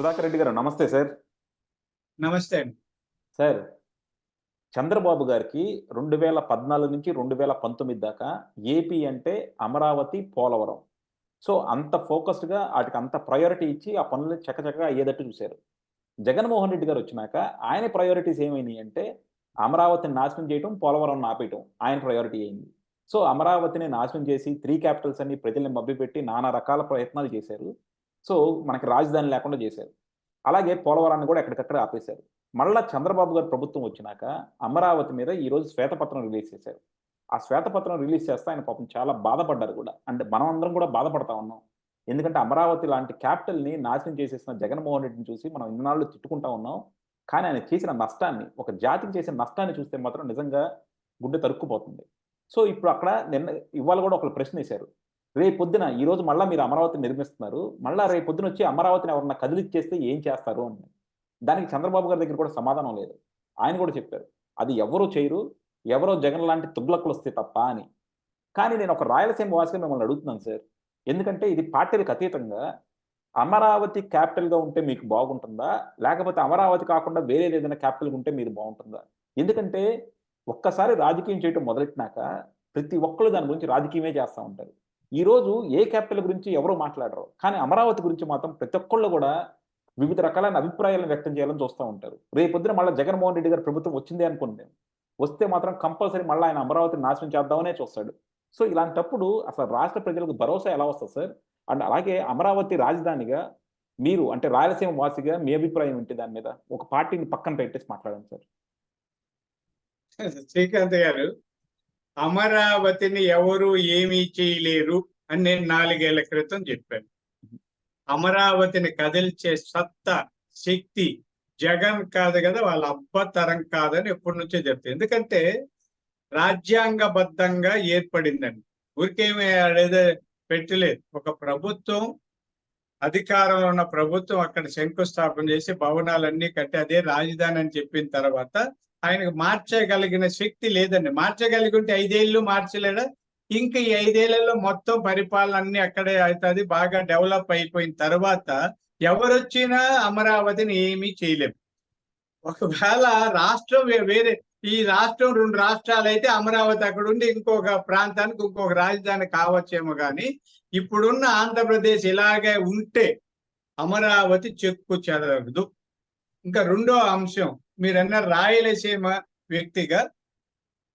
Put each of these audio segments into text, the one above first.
సుధాకర్ రెడ్డి గారు నమస్తే సార్. నమస్తే అండి. సార్, చంద్రబాబు గారికి 2014 నుంచి 2019 దాకా ఏపీ అంటే అమరావతి, పోలవరం. సో, అంత ఫోకస్డ్‌గా ఆటికి అంత ప్రయారిటీ ఇచ్చి ఆ పనులు చకచకా అయ్యేటట్టు చూసారు. జగన్మోహన్ రెడ్డి గారొచ్చినాక ఆయన ప్రయారిటీస్ ఏమైనియంటే అమరావతిని నాశనం చేయటం, పోలవరంని ఆపేయటం ఆయన ప్రయారిటీ అయింది. సో, అమరావతిని నాశనం చేసి 3 క్యాపిటల్స్ అని ప్రజల్ని మభ్యపెట్టి నానా రకాల ప్రయత్నాలు చేశారు. సో, మనకి రాజధాని లేకుండా చేశారు. అలాగే పోలవరాన్ని కూడా ఎక్కడికక్కడ ఆపేశారు. మళ్ళా చంద్రబాబు గారి ప్రభుత్వం వచ్చినాక అమరావతి మీద ఈరోజు శ్వేతపత్రం రిలీజ్ చేశారు. ఆ శ్వేతపత్రం రిలీజ్ చేస్తే ఆయన పాపం చాలా బాధపడ్డారు కూడా. అంటే మనమందరం కూడా బాధపడతా ఉన్నాం. ఎందుకంటే అమరావతి లాంటి క్యాపిటల్‌ని నాశనం చేసేసిన జగన్మోహన్ రెడ్డిని చూసి మనం ఇన్నాళ్ళు తిట్టుకుంటా ఉన్నాం. కానీ ఆయన చేసిన నష్టాన్ని, ఒక జాతికి చేసిన నష్టాన్ని చూస్తే మాత్రం నిజంగా గుండె తరుక్కుపోతుంది. సో, ఇప్పుడు అక్కడ ఇవాళ కూడా ఒకళ్ళు ప్రశ్నేశారు. రేపొద్దున ఈరోజు మళ్ళా మీరు అమరావతిని నిర్మిస్తున్నారు. మళ్ళా రేపొద్దునొచ్చి అమరావతిని ఎవరన్నా కదిలిచ్చేస్తే ఏం చేస్తారు అని. దానికి చంద్రబాబు గారి దగ్గర కూడా సమాధానం లేదు. ఆయన కూడా చెప్పారు. అది ఎవ్వరు చేయరు. ఎవరో జగన్ లాంటి తుగ్లకులొస్తే తప్ప అని. కానీ నేను ఒక రాయలసీమ వాసిగా మిమ్మల్ని అడుగుతున్నాను సార్. ఎందుకంటే ఇది పార్టీలకు అతీతంగా అమరావతి క్యాపిటల్‌గా ఉంటే మీకు బాగుంటుందా? లేకపోతే అమరావతి కాకుండా వేరేదేదైనా క్యాపిటల్‌గా ఉంటే మీరు బావుంటుందా? ఎందుకంటే ఒక్కసారి రాజకీయం చేయటం మొదలెట్టినాక ప్రతి ఒక్కళ్ళు దాని గురించి రాజకీయమే చేస్తా ఉంటారు. ఈరోజు ఏ క్యాపిటల్ గురించి ఎవరు మాట్లాడరు. కానీ అమరావతి గురించి మాత్రం ప్రతి ఒక్కళ్ళు గూడా వివిధ రకాలైన అభిప్రాయాలను వ్యక్తం చేయాలని చూస్తా ఉంటారు. రేపొద్దున మళ్ళా జగన్మోహన్ రెడ్డి గారి ప్రభుత్వం వచ్చిందే అనుకోండి. వస్తే మాత్రం కంపల్సరీ మళ్ళా ఆయన అమరావతిని నాశనం చేద్దామనే చూస్తాడు. సో, ఇలాంటప్పుడు అసలు రాష్ట్ర ప్రజలకు భరోసా ఎలా వస్తది సార్? అండ్ అలాగే అమరావతి రాజధానిగా మీరు అంటే రాయలసీమ వాసిగా మీ అభిప్రాయం ఏంటి దాని మీద? ఒక పార్టీని పక్కన పెట్టేసి మాట్లాడండి సార్. శ్రీకాంత్ గారు, అమరావతిని ఎవరు ఏమీ చేయలేరు అని నేను 4 ఏళ్ల క్రితం చెప్పాను. అమరావతిని కదిల్చే సత్తా, శక్తి జగన్ కాదు కదా, వాళ్ళ అబ్బ తరం కాదని ఎప్పటి నుంచో చెప్తాను. ఎందుకంటే రాజ్యాంగబద్ధంగా ఏర్పడిందండి. ఊరికేమీ ఆడేదో పెట్టలేదు. ఒక ప్రభుత్వం, అధికారంలో ఉన్న ప్రభుత్వం అక్కడ శంకుస్థాపన చేసి భవనాలన్నీ కట్టి అదే రాజధాని అని చెప్పిన తర్వాత ఆయనకు మార్చగలిగిన శక్తి లేదండి. మార్చగలిగి ఉంటే 5 ఏళ్ళు మార్చలేడా? ఇంక ఈ 5 ఏళ్లలో మొత్తం పరిపాలన అన్ని అక్కడే అవుతుంది. బాగా డెవలప్ అయిపోయిన తర్వాత ఎవరొచ్చినా అమరావతిని ఏమీ చేయలేము. ఒకవేళ రాష్ట్రం వేరే, ఈ రాష్ట్రం 2 రాష్ట్రాలైతే అమరావతి అక్కడ ఉండి ఇంకొక ప్రాంతానికి ఇంకొక రాజధాని కావచ్చేమో గాని, ఇప్పుడున్న ఆంధ్రప్రదేశ్ ఇలాగే ఉంటే అమరావతి చెక్కు చెదరదు. ఇంకా రెండో అంశం, మీరన్న రాయలసీమ వ్యక్తిగా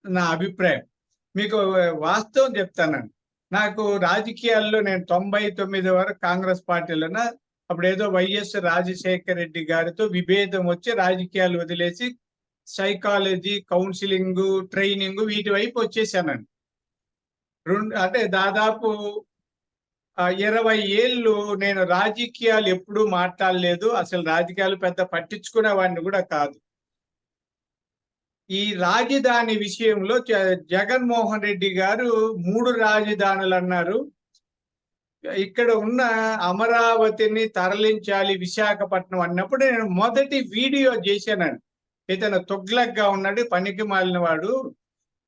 నా అభిప్రాయం మీకు వాస్తవం చెప్తానండి. నాకు రాజకీయాల్లో నేను 99 వరకు కాంగ్రెస్ పార్టీలోన, అప్పుడు ఏదో వైఎస్ రాజశేఖర రెడ్డి గారితో విభేదం వచ్చి రాజకీయాలు వదిలేసి సైకాలజీ, కౌన్సిలింగ్, ట్రైనింగ్ వీటి వైపు వచ్చేసానండి. అంటే దాదాపు 20 ఏళ్ళు నేను రాజకీయాలు ఎప్పుడూ మాట్లాడలేదు. అసలు రాజకీయాలు పెద్ద పట్టించుకునేవాడిని కూడా కాదు. ఈ రాజధాని విషయంలో జగన్మోహన్ రెడ్డి గారు 3 రాజధానులు అన్నారు. ఇక్కడ ఉన్న అమరావతిని తరలించాలి విశాఖపట్నం అన్నప్పుడు నేను మొదటి వీడియో చేశానండి. ఇతను తుగ్లక్‌గా ఉన్నాడు, పనికి మాలిన వాడు,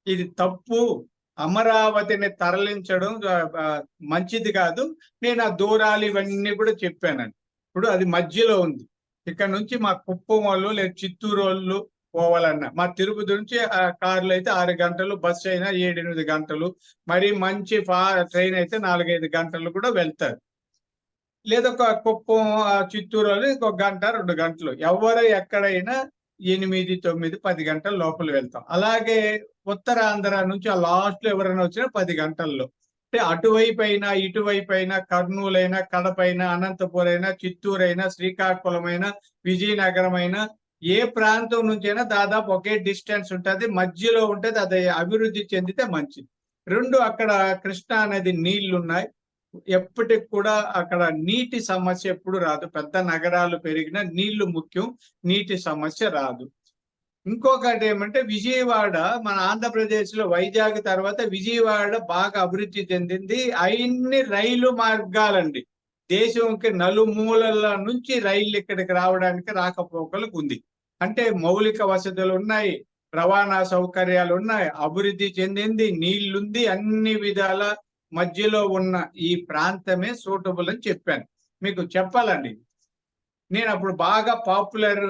ఇది తప్పు, అమరావతిని తరలించడం మంచిది కాదు. నేను ఆ దూరాలు ఇవన్నీ కూడా చెప్పానండి. ఇప్పుడు అది మధ్యలో ఉంది. ఇక్కడ నుంచి మా కుప్పం వాళ్ళు లేదా చిత్తూరు వాళ్ళు పోవాలన్నా, మా తిరుపతి నుంచి కార్లు అయితే 6 గంటలు, బస్సు అయినా 7-8 గంటలు, మరి మంచి ట్రైన్ అయితే 4-5 గంటలు కూడా వెళ్తారు. లేదా ఒక కుప్పం, చిత్తూరు వాళ్ళు ఇంకొక గంట 2 గంటలు, ఎవరు ఎక్కడైనా 8, 9, 10 గంటల లోపల వెళ్తాం. అలాగే ఉత్తరాంధ్ర నుంచి ఆ లాస్ట్ లో ఎవరైనా వచ్చినా 10 గంటల్లో. అంటే అటువైపు అయినా ఇటువైపు అయినా, కర్నూలు అయినా, కడప అయినా, అనంతపురం అయినా, చిత్తూరు అయినా, శ్రీకాకుళం అయినా, విజయనగరం అయినా, ఏ ప్రాంతం నుంచి అయినా దాదాపు ఒకే డిస్టెన్స్ ఉంటుంది. మధ్యలో ఉంటుంది. అది అభివృద్ధి చెందితే మంచిది. 2 అక్కడ కృష్ణా నది నీళ్లున్నాయి. ఎప్పటికి కూడా అక్కడ నీటి సమస్య ఎప్పుడు రాదు. పెద్ద నగరాలు పెరిగినా నీళ్లు ముఖ్యం, నీటి సమస్య రాదు. ఇంకొకటి ఏమంటే విజయవాడ, మన ఆంధ్రప్రదేశ్ లో వైజాగ్ తర్వాత విజయవాడ బాగా అభివృద్ధి చెందింది. అన్ని రైలు మార్గాలండి. దేశంకి నలుమూలల నుంచి రైళ్లు ఇక్కడికి రావడానికి రాకపోకలకు ఉంది. అంటే మౌలిక వసతులు ఉన్నాయి, రవాణా సౌకర్యాలు ఉన్నాయి, అభివృద్ధి చెందింది, నీళ్లుంది, అన్ని విధాల మధ్యలో ఉన్న ఈ ప్రాంతమే సూటబుల్ అని చెప్పాను. మీకు చెప్పాలండి, నేను అప్పుడు బాగా popular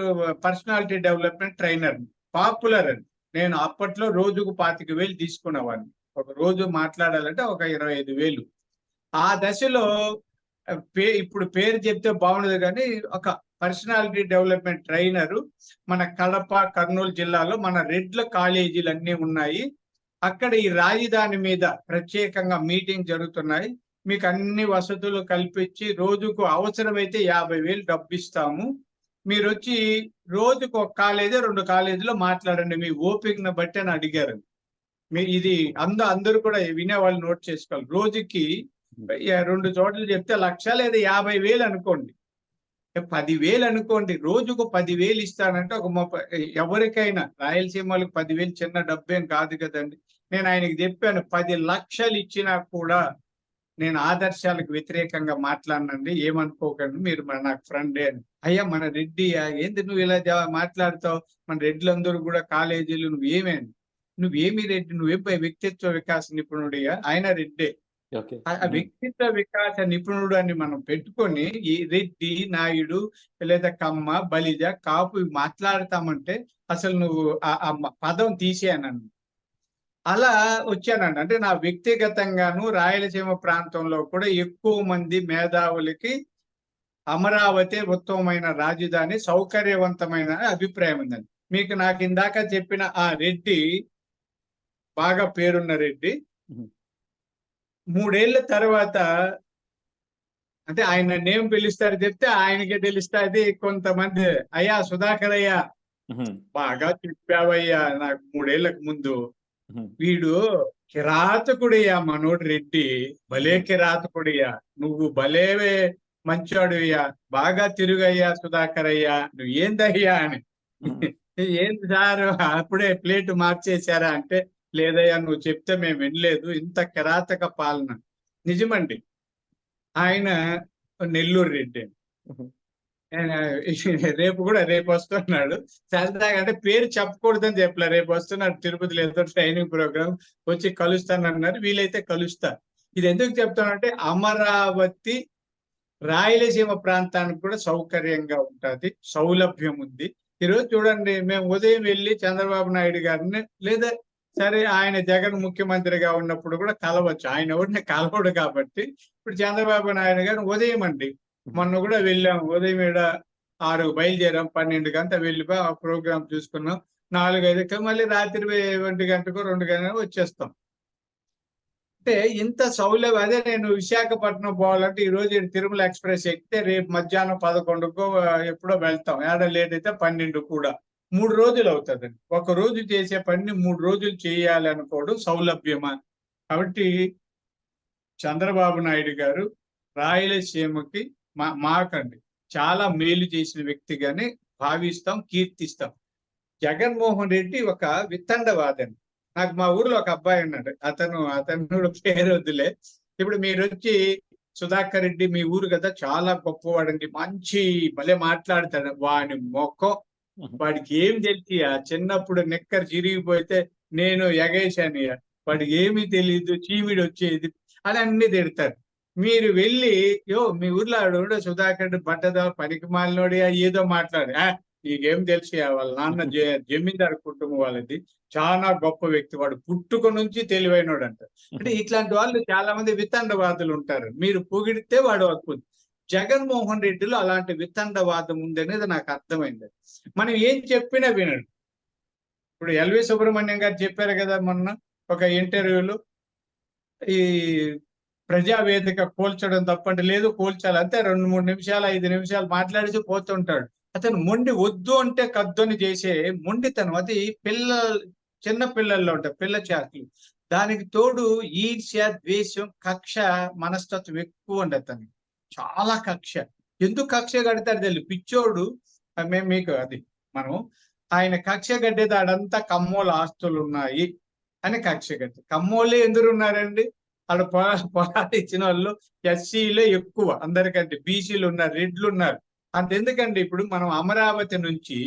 personality development trainer. Popular అని. నేను అప్పట్లో రోజుకు 25,000 తీసుకునేవాడిని. ఒక రోజు మాట్లాడాలంటే ఒక 25,000. ఆ దశలో ఇప్పుడు పేరు చెప్తే బాగుండదు కానీ ఒక పర్సనాలిటీ డెవలప్మెంట్ ట్రైనరు మన కడప, కర్నూలు జిల్లాలో మన రెడ్ల కాలేజీలు అన్నీ ఉన్నాయి. అక్కడ ఈ రాజధాని మీద ప్రత్యేకంగా మీటింగ్ జరుగుతున్నాయి. మీకు అన్ని వసతులు కల్పించి రోజుకు అవసరమైతే 50,000 డబ్బు ఇస్తాము. మీరు వచ్చి రోజుకు ఒక కాలేజీ 2 కాలేజీలో మాట్లాడండి మీ ఓపికను బట్టి అని అడిగారు. ఇది అందరూ కూడా వినేవాళ్ళు నోట్ చేసుకోవాలి. రోజుకి 2 చోట్ల చెప్తే 1,00,000 లేదా 50,000 అనుకోండి. 10,000 అనుకోండి. రోజుకు 10,000 ఇస్తానంటే ఒక ఎవరికైనా రాయలసీమ వాళ్ళకి 10,000 చిన్న డబ్బేం కాదు కదండి. నేను ఆయనకి చెప్పాను 10 లక్షలు ఇచ్చినా కూడా నేను ఆదర్శాలకు వ్యతిరేకంగా మాట్లాడనండి, ఏమనుకోకండి, మీరు నాకు ఫ్రెండే అని. అయ్యా మన రెడ్డియా, ఏంది నువ్వు ఇలా మాట్లాడతావు, మన రెడ్లందరూ కూడా కాలేజీలు, నువ్వేమి రెడ్డి, నువ్వేం వ్యక్తిత్వ వికాస నిపుణుడిగా, ఆయన రెడ్డే. ఆ వ్యక్తిత్వ వికాస నిపుణుడు అని మనం పెట్టుకొని ఈ రెడ్డి, నాయుడు లేదా కమ్మ, బలిజ, కాపు మాట్లాడతామంటే అసలు నువ్వు ఆ పదం తీసేయనన్ను. అలా వచ్చానండి. అంటే నా వ్యక్తిగతంగాను రాయలసీమ ప్రాంతంలో కూడా ఎక్కువ మంది మేధావులకి అమరావతి ఉత్తమమైన రాజధాని, సౌకర్యవంతమైన అభిప్రాయం ఉందండి. మీకు నాకు ఇందాక చెప్పిన ఆ రెడ్డి, బాగా పేరున్న రెడ్డి, 3 ఏళ్ల తర్వాత అంటే ఆయన నేమ్ పిలుస్తారు చెప్తే ఆయనకే తెలుస్తుంది. కొంతమంది అయ్యా సుధాకర్ అయ్యా, బాగా చెప్పావయ్యా, నాకు 3 ఏళ్లకు ముందు వీడు కిరాతకుడయ్యా మనోడు రెడ్డి, భలే కిరాతకుడయ్యా, నువ్వు భలేవే మంచోడుయ్యా, బాగా తిరుగయ్యా సుధాకర్ అయ్యా, నువ్వు ఏందయ్యా అని. ఏంది సార్ అప్పుడే ప్లేట్ మార్చేశారా అంటే, లేదయ్యా నువ్వు చెప్తే మేము వినలేదు, ఇంత కిరాతక పాలన. నిజమండి. ఆయన నెల్లూరు రెడ్డి. రేపు వస్తున్నాడు. సరదాగా అంటే పేరు చెప్పకూడదని చెప్పలే, రేపు వస్తున్నాడు తిరుపతిలో ఏదో ట్రైనింగ్ ప్రోగ్రామ్, వచ్చి కలుస్తానన్నారు. వీలైతే కలుస్తా. ఇది ఎందుకు చెప్తానంటే అమరావతి రాయలసీమ ప్రాంతానికి కూడా సౌకర్యంగా ఉంటుంది, సౌలభ్యం ఉంది. ఈరోజు చూడండి, మేము ఉదయం వెళ్ళి చంద్రబాబు నాయుడు గారిని, లేదా సరే ఆయన జగన్ ముఖ్యమంత్రిగా ఉన్నప్పుడు కూడా కలవచ్చు, ఆయన ఎవరిని కలవడు కాబట్టి. ఇప్పుడు చంద్రబాబు నాయుడు గారిని ఉదయం అండి, మొన్న కూడా వెళ్ళాం, ఉదయం 6 బయలుదేరాం, 12 గంటల వెళ్ళిపోయి ఆ ప్రోగ్రామ్ చూసుకున్నాం. 4-5 మళ్ళీ రాత్రి 1 గంటకో 2 గంటలకు వచ్చేస్తాం. అంటే ఇంత సౌలభ్యం. అదే నేను విశాఖపట్నం పోవాలంటే ఈ రోజు తిరుమల ఎక్స్ప్రెస్ ఎక్కితే రేపు మధ్యాహ్నం 11కో ఎప్పుడో వెళ్తాం, లేట్ అయితే 12 కూడా. 3 రోజులు అవుతుందండి. ఒక రోజు చేసే పనిని 3 రోజులు చేయాలి అనుకోవడం సౌలభ్యమా? కాబట్టి చంద్రబాబు నాయుడు గారు రాయలసీమకి మాకండి చాలా మేలు చేసిన వ్యక్తిగానే భావిస్తాం, కీర్తిస్తాం. జగన్మోహన్ రెడ్డి ఒక వితండవాదండి. నాకు మా ఊర్లో ఒక అబ్బాయి ఉన్నాడు, అతను పేరు వద్దులే. ఇప్పుడు మీరు వచ్చి సుధాకర్ రెడ్డి మీ ఊరు కదా, చాలా గొప్పవాడండి, మంచి భలే మాట్లాడతాడు, వాడి మొక్కం, వాడికి ఏం తెలిసి చిన్నప్పుడు నిక్కర్ చిరిగిపోతే నేను ఎగేశాను, వాడికి ఏమీ తెలియదు, చీమిడి వచ్చేది అని అన్ని తిడతారు. మీరు వెళ్ళి మీ ఊర్లో ఆడు సుధాకర్ బట్టదా పనికి మాలినోడి ఏదో మాట్లాడు, నీకేం తెలిసి, వాళ్ళ నాన్న జమీందారు కుటుంబం వాళ్ళది, చాలా గొప్ప వ్యక్తి, వాడు పుట్టుక నుంచి తెలివైనోడు అంటారు. అంటే ఇట్లాంటి వాళ్ళు చాలా మంది వితండవాదులు ఉంటారు. మీరు పొగిడితే వాడు అద్భుతం. జగన్మోహన్ రెడ్డిలో అలాంటి వితండవాదం ఉంది అనేది నాకు అర్థమైంది. మనం ఏం చెప్పినా వినడు. ఇప్పుడు ఎల్వి సుబ్రహ్మణ్యం గారు చెప్పారు కదా మొన్న ఒక ఇంటర్వ్యూలో, ఈ ప్రజావేదిక కూల్చడం తప్పంటే, లేదు కూల్చాలి, అంతే 2-3 నిమిషాలు 5 నిమిషాలు మాట్లాడిసి పోతుంటాడు. అతను మొండి, వద్దు అంటే కద్దని చేసే మొండితనం. అది చిన్న పిల్లల్లో ఉంటాయి, పిల్ల చేతులు. దానికి తోడు ఈర్ష్య, ద్వేషం, కక్ష మనస్తత్వం ఎక్కువ ఉండే అతనికి, చాలా కక్ష. ఎందుకు కక్ష కడతారు తెలియదు పిచ్చోడు. మీకు అది మనం ఆయన కక్ష కట్టేది ఆడంతా కమ్మోల ఆస్తులు ఉన్నాయి అని కక్ష కట్టి. కమ్మోళ్ళే ఎందుకున్నారండి, ఆడ పొలాలు ఇచ్చిన వాళ్ళు ఎస్సీలే ఎక్కువ అందరికంటే, బీసీలు ఉన్నారు, రెడ్లు ఉన్నారు. అంతెందుకండి, ఇప్పుడు మనం అమరావతి నుంచి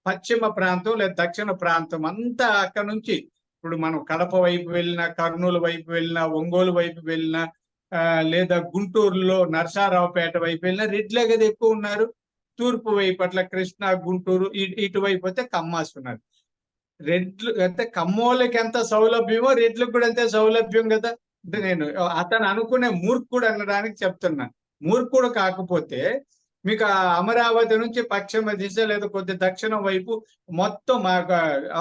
పశ్చిమ ప్రాంతం లేదా దక్షిణ ప్రాంతం అంతా, అక్కడ నుంచి ఇప్పుడు మనం కడప వైపు వెళ్ళినా, కర్నూలు వైపు వెళ్ళినా, ఒంగోలు వైపు వెళ్ళినా, లేదా గుంటూరులో నరసారావుపేట వైపు వెళ్ళినా రెడ్లే కదా ఎక్కువ ఉన్నారు. తూర్పు వైపు అట్లా కృష్ణా, గుంటూరు ఇటువైపు అయితే కమ్మాస్ ఉన్నారు. రెడ్లు అంటే కమ్మోళ్ళకి ఎంత సౌలభ్యమో రెడ్లకు కూడా అంతే సౌలభ్యం కదా. అంటే నేను అతను అనుకునే మూర్ఖుడు అనడానికి చెప్తున్నా. మూర్ఖుడు కాకపోతే మీకు ఆ అమరావతి నుంచి పశ్చిమ దిశ లేదా కొద్ది దక్షిణం వైపు మొత్తం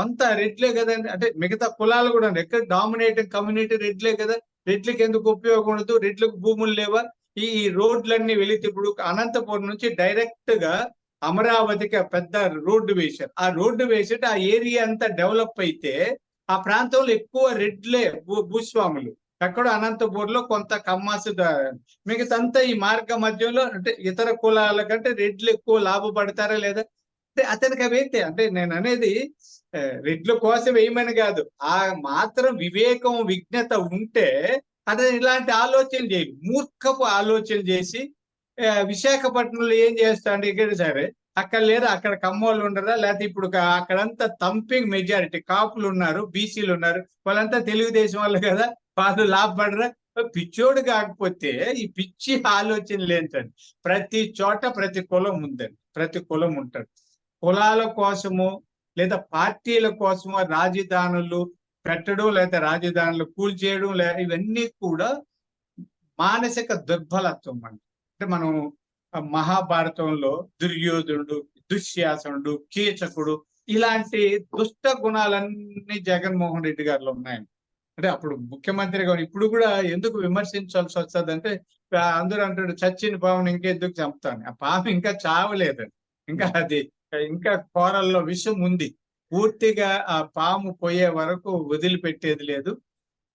అంతా రెడ్లే కదండి. అంటే మిగతా కులాలు కూడా ఎక్కడ డామినేటింగ్ కమ్యూనిటీ రెడ్లే కదా. రెడ్లకి ఎందుకు ఉపయోగం ఉండదు? రెడ్లకు భూములు లేవా? ఈ రోడ్లన్నీ వెళితే ఇప్పుడు అనంతపురం నుంచి డైరెక్ట్ గా అమరావతికి పెద్ద రోడ్డు వేశారు. ఆ రోడ్డు వేసి ఆ ఏరియా అంతా డెవలప్ అయితే ఆ ప్రాంతంలో ఎక్కువ రెడ్లే భూస్వాములు. ఎక్కడో అనంతపూర్లో కొంత కమ్మాసు మిగతంతా ఈ మార్గ మధ్యంలో అంటే ఇతర కులాల కంటే రెడ్లు ఎక్కువ లాభపడతారా లేదా? అంటే అతనికి అవైతే అంటే నేను అనేది రెడ్ల కోసం వేయమని కాదు. ఆ మాత్రం వివేకం విజ్ఞత ఉంటే అతను ఇలాంటి ఆలోచన చేయి మూర్ఖపు ఆలోచన చేసి విశాఖపట్నంలో ఏం చేస్తాడు ఇక్కడ సరే అక్కడ లేరు, అక్కడ కమ్మోళ్ళు ఉండరా, లేకపోతే ఇప్పుడు అక్కడంతా తంపింగ్ మెజారిటీ కాపులు ఉన్నారు, బీసీలు ఉన్నారు, వాళ్ళంతా తెలుగుదేశం వాళ్ళు కదా, వాళ్ళు లాభపడరా? పిచ్చోడు కాకపోతే ఈ పిచ్చి ఆలోచనలు ఏంటండి? ప్రతి చోట ప్రతి కులం ఉందండి, ప్రతి కులం ఉంటాడు. కులాల కోసము లేదా పార్టీల కోసము రాజధానులు పెట్టడం లేదా రాజధానులు కూల్చేయడం ఇవన్నీ కూడా మానసిక దుర్బలత్వం అండి. అంటే మనం మహాభారతంలో దుర్యోధనుడు, దుశ్శాసనుడు, కీచకుడు ఇలాంటి దుష్ట గుణాలన్నీ జగన్మోహన్ రెడ్డి గారిలో ఉన్నాయండి. అంటే అప్పుడు ముఖ్యమంత్రిగా ఇప్పుడు కూడా ఎందుకు విమర్శించాల్సి వస్తుంది అంటే అందరూ అంటాడు చచ్చిన పాముని ఇంకెందుకు చంపుతాను. ఆ పాము ఇంకా చావలేదండి, ఇంకా అది ఇంకా కూరల్లో విషం ఉంది. పూర్తిగా ఆ పాము పోయే వరకు వదిలిపెట్టేది లేదు.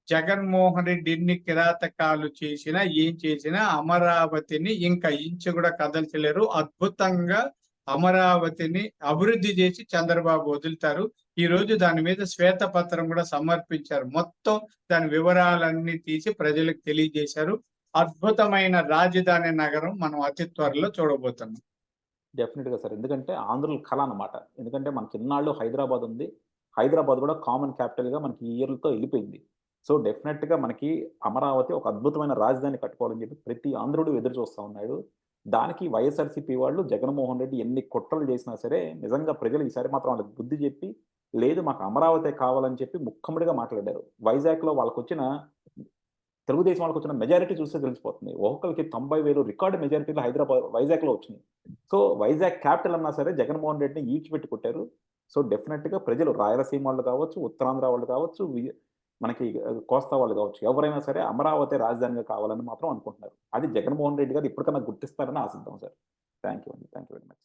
జగన్మోహన్ రెడ్డి ఎన్ని కిరాతకాలు చేసినా ఏం చేసినా అమరావతిని ఇంకా ఇంచు కూడా కదల్చలేరు. అద్భుతంగా అమరావతిని అభివృద్ధి చేసి చంద్రబాబు వదులుతారు. ఈ రోజు దాని మీద శ్వేతపత్రం కూడా సమర్పించారు. మొత్తం దాని వివరాలన్నీ తీసి ప్రజలకు తెలియజేశారు. అద్భుతమైన రాజధాని నగరం మనం అతి త్వరలో చూడబోతున్నాం. డెఫినెట్‌గా సార్. ఎందుకంటే ఆంధ్రుల కల అన్నమాట. ఎందుకంటే మనకి ఇన్నాళ్ళు హైదరాబాద్ ఉంది. హైదరాబాద్ కూడా కామన్ క్యాపిటల్‌గా మనకి ఈ ఇయర్‌లతో ఎళ్ళిపోయింది. సో, డెఫినెట్‌గా మనకి అమరావతి ఒక అద్భుతమైన రాజధాని కట్టుకోవాలని చెప్పి ప్రతి ఆంధ్రుడు ఎదురు చూస్తా ఉన్నాడు. దానికి వైఎస్ఆర్‌సీపీ వాళ్ళు జగన్మోహన్ రెడ్డి ఎన్ని కుట్రలు చేసినా సరే నిజంగా ప్రజలు ఈసారి మాత్రం వాళ్ళకి బుద్ధి చెప్పి, లేదు మాకు అమరావతే కావాలని చెప్పి ముక్కముడిగా మాట్లాడారు. వైజాగ్‌లో వాళ్ళకొచ్చిన తెలుగుదేశం వాళ్ళకొచ్చిన మెజారిటీ చూస్తే తెలిసిపోతుంది. ఒక్కొక్కళ్ళకి 90,000 రికార్డ్ మెజారిటీలు వైజాగ్‌లో వచ్చినాయి. సో, వైజాగ్ క్యాపిటల్ అన్నా సరే జగన్మోహన్ రెడ్డిని ఈడ్చిపెట్టి కొట్టారు. సో, డెఫినెట్‌గా ప్రజలు రాయలసీమ వాళ్ళు కావచ్చు, ఉత్తరాంధ్ర వాళ్ళు కావచ్చు, మనకి కోస్తా వాళ్ళు కావచ్చు, ఎవరైనా సరే అమరావతి రాజధానిగా కావాలని మాత్రం అనుకుంటున్నారు. అది జగన్మోహన్ రెడ్డి గారు ఇప్పటికన్నా గుర్తిస్తారని ఆశిద్దాం సార్. థాంక్ యూ అండి. Thank you very much.